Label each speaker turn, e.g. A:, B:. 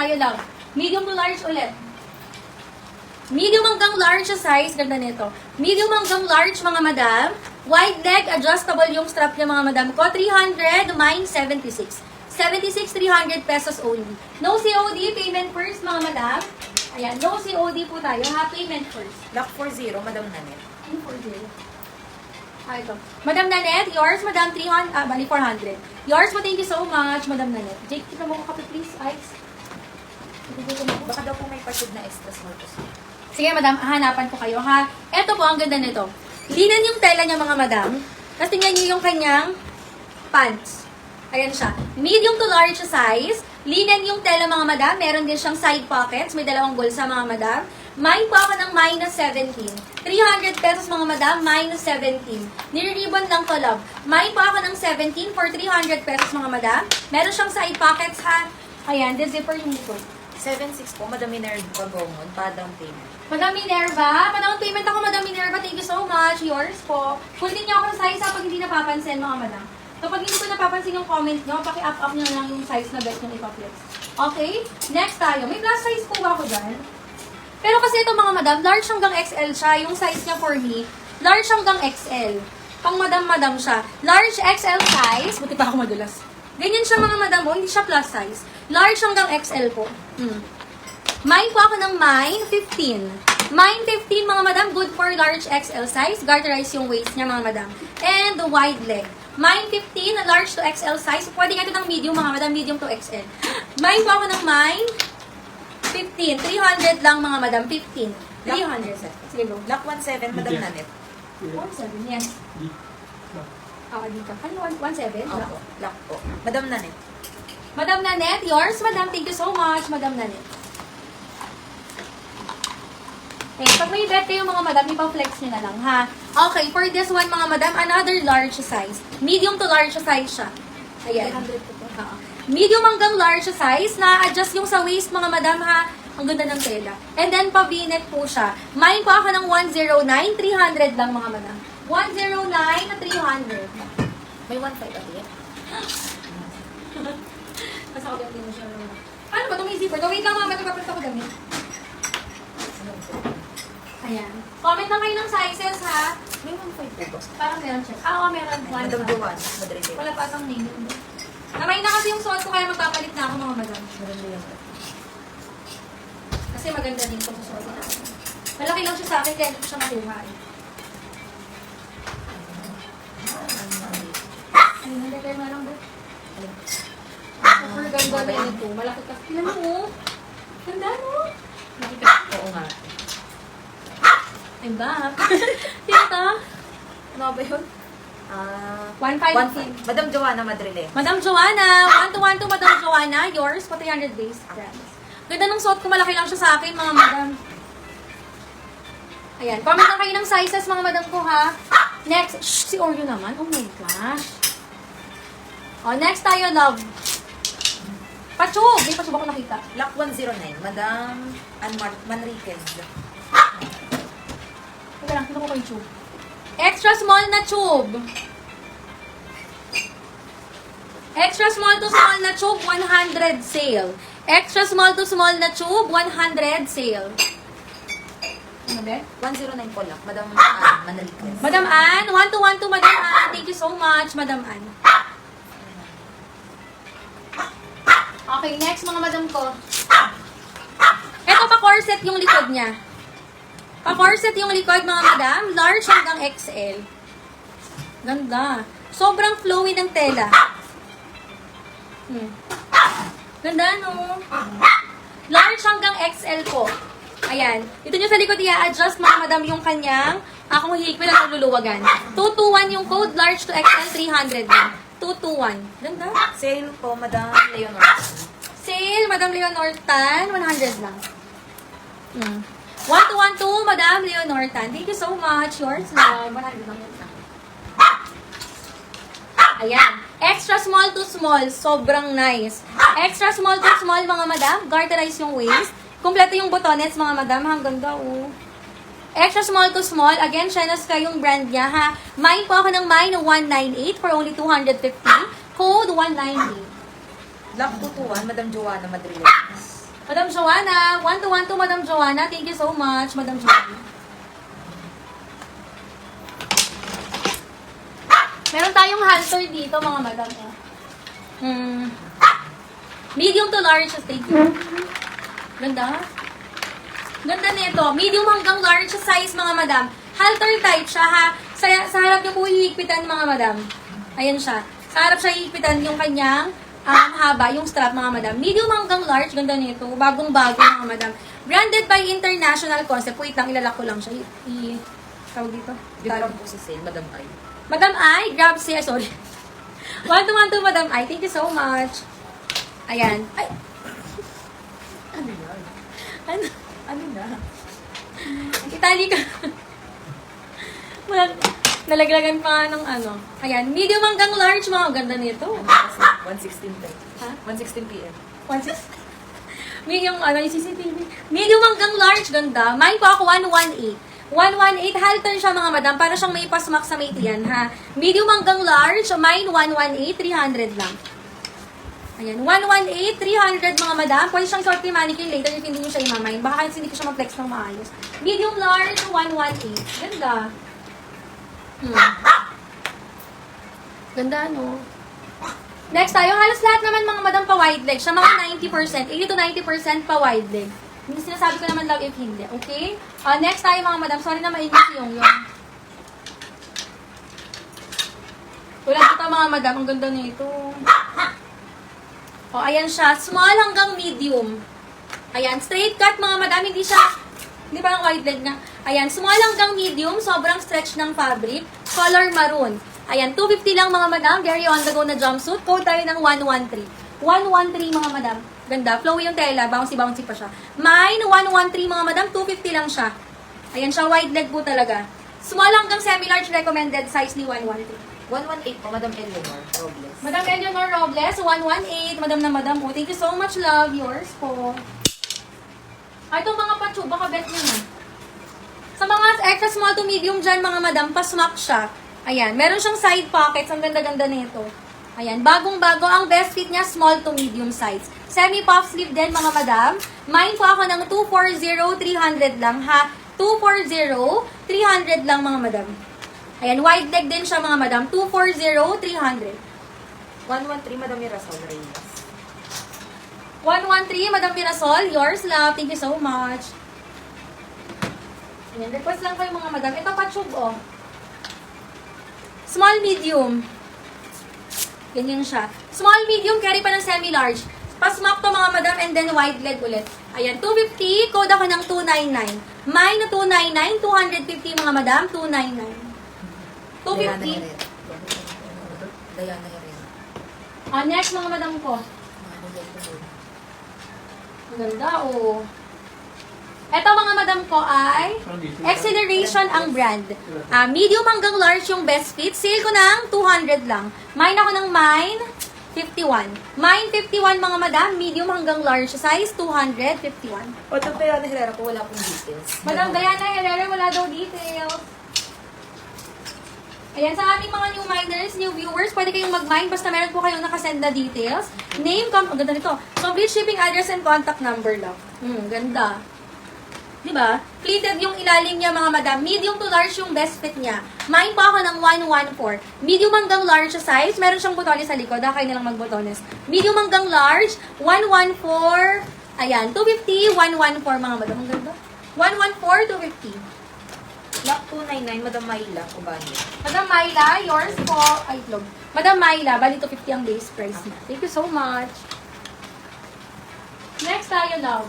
A: tayo, love. Medium to large ulit. Medium hanggang large sa size. Ganda nito. Medium hanggang large, mga madam. Wide leg, adjustable yung strap niya, mga madam ko. 300, mine 76. 76, 300 pesos only. No COD, payment first, mga madam. Ayan, no COD po tayo, ha? Payment first.
B: Lock 40, Madam Nanet.
A: Ano 40? Ah, ito. Madam Nanet, yours, Madam 300, bali 400. Yours po, thank you so much, Madam Nanet. Jake, tika mo ko kape, please. Ice.
B: Baka daw po may pasid na extra small to.
A: Sige, madam, hanapan ko kayo, ha? Ito po, ang ganda nito. Linan yung tela niya, mga madam. Tapos tingnan niyo yung kanyang pants. Ayan siya. Medium to large size. Linan yung tela, mga madam. Meron din siyang side pockets. May dalawang bulsa, mga madam. Mine po ako ng minus 17. 300 pesos, mga madam. Minus 17. Nire-ribbon lang ko, love. Mine po ako ng 17 for 300 pesos, mga madam. Meron siyang side pockets, ha? Ayan, the zipper yung likod.
B: 7.6 po, Madam Minerva Pagomon, pa-down payment.
A: Madam Minerva, pa-down payment ako, Madam Minerva. Thank you so much. Yours po. Kunin niyo ako ng size pag hindi napapansin, mga madam. Kapag hindi ko napapansin yung comment niyo, paki-up niyo lang yung size na best yung ipa-flex. Okay? Next tayo. May plus size po ba ako dyan? Pero kasi ito, mga madam, large hanggang XL siya. Yung size niya for me, large hanggang XL. Pang madam-madam siya. Large XL size. Buti pa ako madulas. Ganyan siya, mga madam. Hindi siya plus size. Large hanggang XL po. Mine po ako ng mine 15. Mine 15, mga madam, good for large XL size. Garterize yung waist niya, mga madam. And the wide leg. Mine 15, large to XL size. Pwede nga ito ng medium, mga madam, medium to XL. Mine po ako ng mine 15. 300 lang, mga madam, 15. 300. Sige, go.
B: Lock 17, Madam Nanet.
A: 17, yes. Dito. Ano, 17?
B: Opo, lock po. Madam Nanet.
A: Madam Nanet, yours, madam. Thank you so much, Madam Nanet. Okay, pag may bet kayo, mga madam, ipang-flex nyo na lang, ha? Okay, for this one, mga madam, another large size. Medium to large size siya. Ayan. Medium hanggang large size, na-adjust yung sa waist, mga madam, ha? Ang ganda ng tela. And then, pa-v-neck po siya. Mine po ako ng 109, 300 lang, mga madam. 109 na 300.
B: May 1.5 ulit.
A: Kasi ako din mo siya. Ano ba? Itong zipper. Wait lang, mama. Ito ko damit. Ayan. Comment lang kayo ng sizes, ha?
B: May 1.5 po ba?
A: Parang meron siya. Oo, meron.
B: Madam Joanne, Madrid.
A: Wala pa itong name. Namay na kasi yung suot ko, kaya magpapalit na ako, mga madam. Kasi maganda din ito sa suot na ako. Malaki lang siya sa akin, kaya hindi ko siya makuha. Ay, nalagay mo lang ba? Super ganda na ito. Malaki kasi. Tignan mo. Ganda, no?
B: Oo nga.
A: I'm back. Tita.
B: Ano ba yun?
A: 1.5.
B: Madam Joanna Madrile.
A: Madam Joanna. 1 to Madam Joanna. Yours, pa 300 base grams. Ganda ng suot ko. Malaki lang siya sa akin, mga madam. Ayan. Comment lang kayo ng sizes, mga madam ko, ha? Next. Shh, si Oreo naman. Oh my gosh. Oh, next tayo, love. Pachub. May pachub ako nakita.
B: Lock 109, Madam Manriquez.
A: Teka lang, kinuha ko yung tube. Extra small na tube. Extra small to small na tube, 100 sale. Extra small to small na tube, 100 sale. Ano ba?
B: 109 po lock, Madam Manriquez.
A: Madam Ann, 1 to Madam Ann. Thank you so much, Madam Ann. Okay, next mga madam ko. Ito pa corset yung likod niya. Pa-corset yung likod, mga madam. Large hanggang XL. Ganda. Sobrang flowy ng tela. Ganda, no? Large hanggang XL po. Ayan. Ito nyo sa likod, i-adjust, mga madam, yung kanyang akong hikwi na naluluwagan. 221 yung code. Large to XL, 300 lang. 221. Ganda.
B: Sale po, Madam Leonor.
A: Sale, Madam Leonor Tan, 100 lang. 1 to Madam Leonor Tan. Thank you so much. Yours, 100 lang yan. Ayan. Extra small to small. Sobrang nice. Extra small to small, mga madam. Garterize yung waist. Kompleto yung botones, mga madam. Hanggang daw, Extra small to small. Again, Shenaska yung brand niya, ha. Mine po ako ng mine 198 for only 250. Code 198.
B: Lock 221, Madam Joanna Madrile.
A: Madam Joanna, 1 to Madam Joanna. Thank you so much, Madam Joanna. Meron tayong halter dito, mga madam. Medium to large, thank you. Ganda. Ganda nito. Medium hanggang large size, mga madam. Halter type siya, ha. Sa harap niyo po hihigpitan, mga madam. Ayan siya. Sa harap siya hihigpitan yung kanyang haba, yung strap, mga madam. Medium hanggang large, ganda nito. Bagong-bago, mga madam. Branded by International Concept. Wait lang, ilalak ko lang siya. Tawag dito.
B: Different po sa sale, Madam Ay.
A: Madam Ai, grab siya. Sorry. 1 to Madam Ai. Thank you so much. Ayan. Ay.
B: Ano yan?
A: Ano?
B: Ano na?
A: Itali ka. Wala. Nalaglagan pa nga ng ano. Ayan. Medium hanggang large. Mga ganda nito.
B: 1:16 p.m.
A: Ha?
B: 1:16 p.m.
A: 1.6. Medium, ano yung CCTV. Medium hanggang large. Ganda. Mine po ako 118. 118 halter siya, mga madam. Para siyang may pasmak sa may tiyan, ha. Medium hanggang large. Mine 118. 300 lang. Ayan, 118, 300 mga madam. Pwede siyang short kay mannequin later if hindi nyo siya imamain. Baka kasi hindi ko siya ma-flex ng maayos. Medium large, 118. Ganda. Ganda, no? Next tayo, halos lahat naman mga madam pa wide leg. Siya mga 90%, 80 to 90% pa wide leg. Hindi sinasabi ko naman love if hindi, okay? Next tayo mga madam. Sorry na mainit yung. Tulad dito mga madam, ang ganda nito. O, ayan siya. Small hanggang medium. Ayan, straight cut mga madam. Hindi siya, hindi parang wide leg nga. Ayan, small hanggang medium. Sobrang stretch ng fabric. Color maroon. Ayan, 250 lang mga madam. Very on the go na jumpsuit. Code tayo ng 113. 113 mga madam. Ganda. Flowy yung tela. Bouncy-bouncy pa siya. Mine, 113 mga madam. 250 lang siya. Ayan siya, wide leg po talaga. Small hanggang semi-large recommended size ni 113.
B: 118 po, Madam Eleanor Robles.
A: Madam Eleanor Robles, 118. Madam na madam po. Thank you so much, love. Yours po. Itong mga pachu, baka bet nyo na. Sa mga extra small to medium dyan, mga madam, pasmak siya. Ayan, meron siyang side pockets. Ang ganda-ganda nito. Ayan, bagong-bago. Ang best fit niya, small to medium size. Semi-puff sleeve din, mga madam. Mine po ako ng 240, 300 lang, ha? 240, 300 lang, mga madam. Ayan, wide leg din siya, mga madam. 240, 300.
B: 113, Madam Mirasol Reyes.
A: 113, Madam Mirasol. Yours, love. Thank you so much. Ayan, request lang kayo, mga madam. Ito, patsyog, oh. Small, medium. Ganyan siya. Small, medium, carry pa ng semi-large. Pasmak to, mga madam, and then wide leg ulit. Ayan, 250. Code ako ng 299. Mine na 299. 250, mga madam. 299. 250.
B: Diana Herrera.
A: Next, mga madam ko. Ang ganda, oh. Ito, mga madam ko ay Acceleration ang brand. Medium hanggang large yung best fit. Sale ko ng 200 lang. Mine ako ng Mine 51. Mine 51, mga madam. Medium hanggang large size, 251.
B: O, ito Diana Herrera po, wala pong details.
A: Madam Diana Herrera, wala daw details. Ayan, sa ating mga new miners, new viewers, pwede kayong mag-mine basta meron po kayong nakasend na details. Name, ang ganda nito. Complete shipping address and contact number lang. Ganda. Diba? Pleated yung ilalim niya, mga madam. Medium to large yung best fit niya. Mine po ako ng 114. Medium hanggang large size. Meron siyang butones sa likod. Kayo nilang magbutones. Medium hanggang large, 114. Ayan, 250, 114, mga madam. Ang ganda. 114, 250.
B: Lock 299, Madam Maila Cubano.
A: Madam Myla, yours po. Ay, vlog. Madam Myla, bali 250 ang base price niya. Thank you so much. Next tayo, love.